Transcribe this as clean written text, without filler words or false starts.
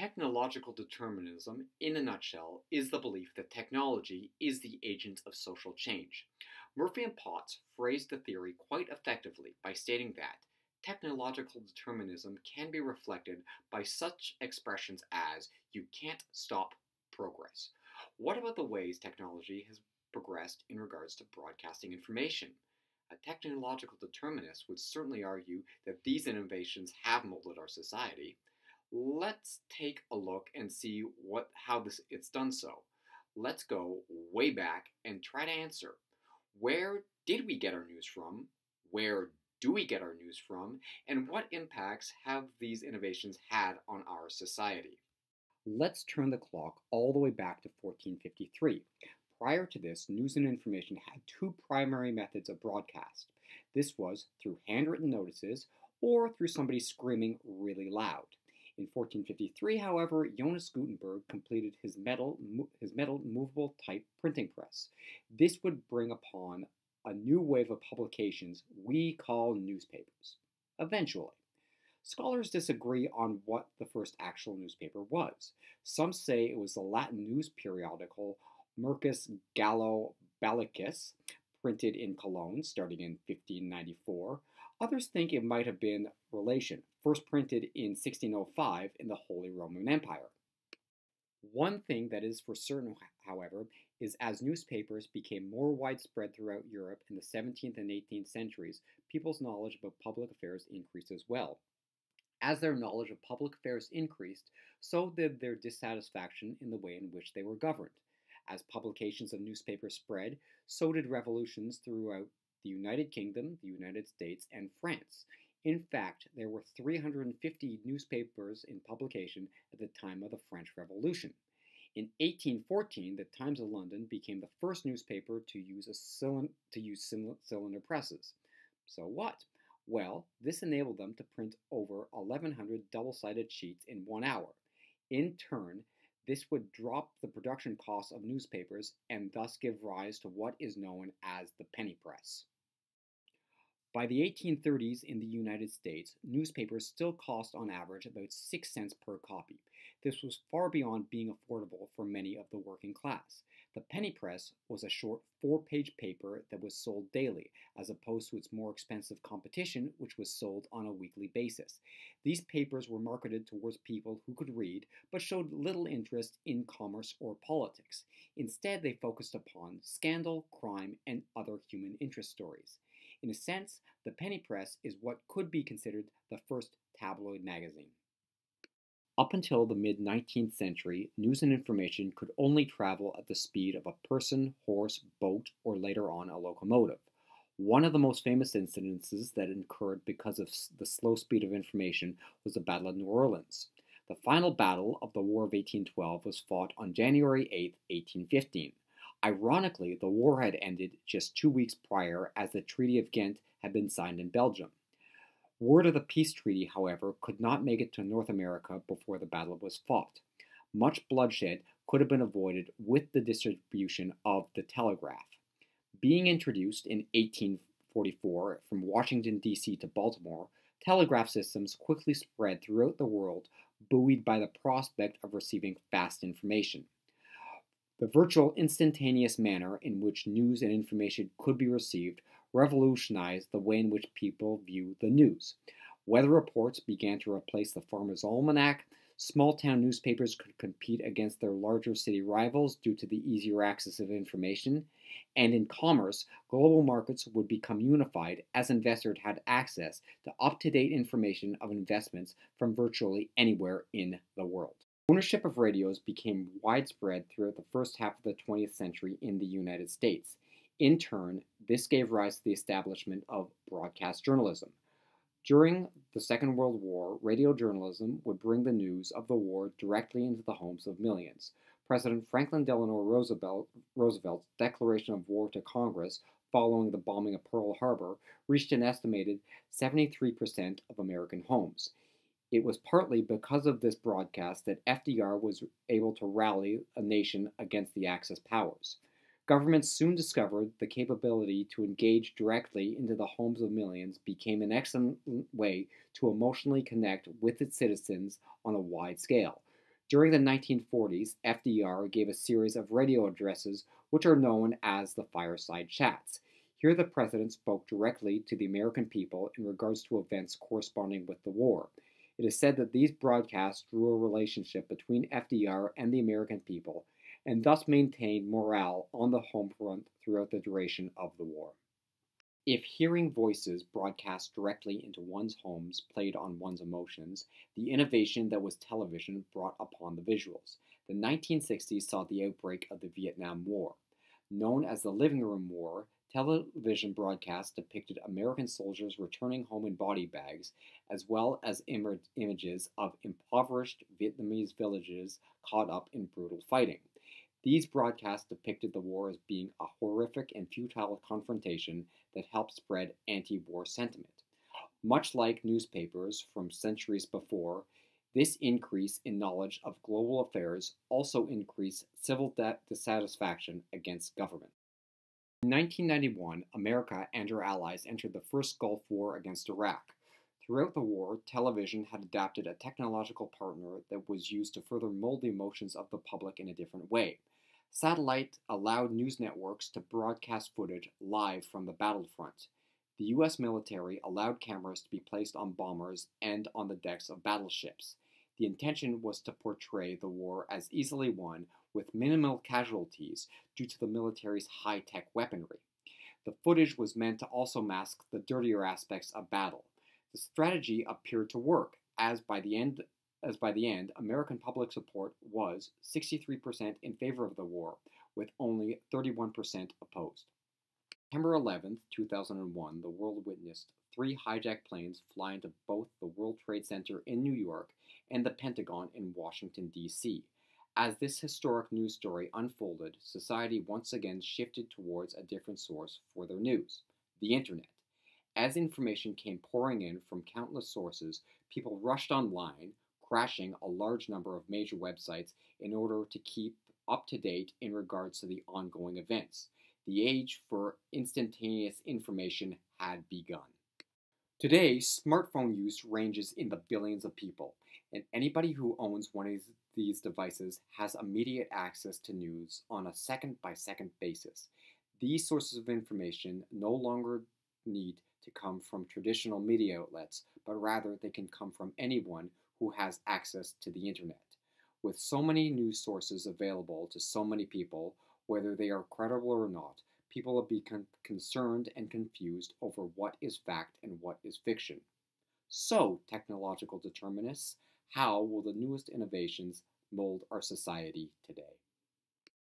Technological determinism, in a nutshell, is the belief that technology is the agent of social change. Murphy and Potts phrased the theory quite effectively by stating that technological determinism can be reflected by such expressions as "you can't stop progress." What about the ways technology has progressed in regards to broadcasting information? A technological determinist would certainly argue that these innovations have molded our society. Let's take a look and see how this it's done so. Let's go way back and try to answer. Where did we get our news from? Where do we get our news from? And what impacts have these innovations had on our society? Let's turn the clock all the way back to 1453. Prior to this, news and information had two primary methods of broadcast. This was through handwritten notices or through somebody screaming really loud. In 1453, however, Jonas Gutenberg completed his metal movable type printing press. This would bring upon a new wave of publications we call newspapers. Eventually. Scholars disagree on what the first actual newspaper was. Some say it was the Latin news periodical Mercus Gallo Bellicus, printed in Cologne starting in 1594. Others think it might have been Relation, first printed in 1605 in the Holy Roman Empire. One thing that is for certain, however, is as newspapers became more widespread throughout Europe in the 17th and 18th centuries, people's knowledge about public affairs increased as well. As their knowledge of public affairs increased, so did their dissatisfaction in the way in which they were governed. As publications of newspapers spread, so did revolutions throughout the United Kingdom, the United States, and France. In fact, there were 350 newspapers in publication at the time of the French Revolution. In 1814, the Times of London became the first newspaper to use cylinder presses. So what? Well, this enabled them to print over 1,100 double-sided sheets in 1 hour. In turn, this would drop the production costs of newspapers and thus give rise to what is known as the penny press. By the 1830s in the United States, newspapers still cost on average about 6 cents per copy. This was far beyond being affordable for many of the working class. The penny press was a short 4-page paper that was sold daily, as opposed to its more expensive competition, which was sold on a weekly basis. These papers were marketed towards people who could read, but showed little interest in commerce or politics. Instead, they focused upon scandal, crime, and other human interest stories. In a sense, the penny press is what could be considered the first tabloid magazine. Up until the mid-19th century, news and information could only travel at the speed of a person, horse, boat, or later on a locomotive. One of the most famous incidences that occurred because of the slow speed of information was the Battle of New Orleans. The final battle of the War of 1812 was fought on January 8, 1815. Ironically, the war had ended just 2 weeks prior as the Treaty of Ghent had been signed in Belgium. Word of the peace treaty, however, could not make it to North America before the battle was fought. Much bloodshed could have been avoided with the distribution of the telegraph. Being introduced in 1844 from Washington, D.C. to Baltimore, telegraph systems quickly spread throughout the world, buoyed by the prospect of receiving fast information. The virtual instantaneous manner in which news and information could be received revolutionized the way in which people view the news. Weather reports began to replace the Farmer's Almanac. Small-town newspapers could compete against their larger city rivals due to the easier access of information. And in commerce, global markets would become unified as investors had access to up-to-date information of investments from virtually anywhere in the world. Ownership of radios became widespread throughout the first half of the 20th century in the United States. In turn, this gave rise to the establishment of broadcast journalism. During the Second World War, radio journalism would bring the news of the war directly into the homes of millions. President Franklin Delano Roosevelt's declaration of war to Congress following the bombing of Pearl Harbor reached an estimated 73% of American homes. It was partly because of this broadcast that FDR was able to rally a nation against the Axis powers. Governments soon discovered the capability to engage directly into the homes of millions became an excellent way to emotionally connect with its citizens on a wide scale. During the 1940s, FDR gave a series of radio addresses which are known as the fireside chats. Here the president spoke directly to the American people in regards to events corresponding with the war. It is said that these broadcasts drew a relationship between FDR and the American people, and thus maintained morale on the home front throughout the duration of the war. If hearing voices broadcast directly into one's homes played on one's emotions, the innovation that was television brought upon the visuals. The 1960s saw the outbreak of the Vietnam War. Known as the Living Room War, television broadcasts depicted American soldiers returning home in body bags, as well as images of impoverished Vietnamese villages caught up in brutal fighting. These broadcasts depicted the war as being a horrific and futile confrontation that helped spread anti-war sentiment. Much like newspapers from centuries before, this increase in knowledge of global affairs also increased civil dissatisfaction against government. In 1991, America and her allies entered the first Gulf War against Iraq. Throughout the war, television had adapted a technological partner that was used to further mold the emotions of the public in a different way. Satellite allowed news networks to broadcast footage live from the battlefront. The U.S. military allowed cameras to be placed on bombers and on the decks of battleships. The intention was to portray the war as easily won with minimal casualties due to the military's high-tech weaponry. The footage was meant to also mask the dirtier aspects of battle. The strategy appeared to work, as by the end, American public support was 63% in favor of the war, with only 31% opposed. September 11, 2001, the world witnessed 3 hijacked planes fly into both the World Trade Center in New York and the Pentagon in Washington, D.C. As this historic news story unfolded, society once again shifted towards a different source for their news: the Internet. As information came pouring in from countless sources, people rushed online, crashing a large number of major websites in order to keep up to date in regards to the ongoing events. The age for instantaneous information had begun. Today, smartphone use ranges in the billions of people, and anybody who owns one of these devices has immediate access to news on a second-by-second basis. These sources of information no longer need to come from traditional media outlets, but rather they can come from anyone who has access to the Internet. With so many news sources available to so many people, whether they are credible or not, people have become concerned and confused over what is fact and what is fiction. So, technological determinists, how will the newest innovations mold our society today?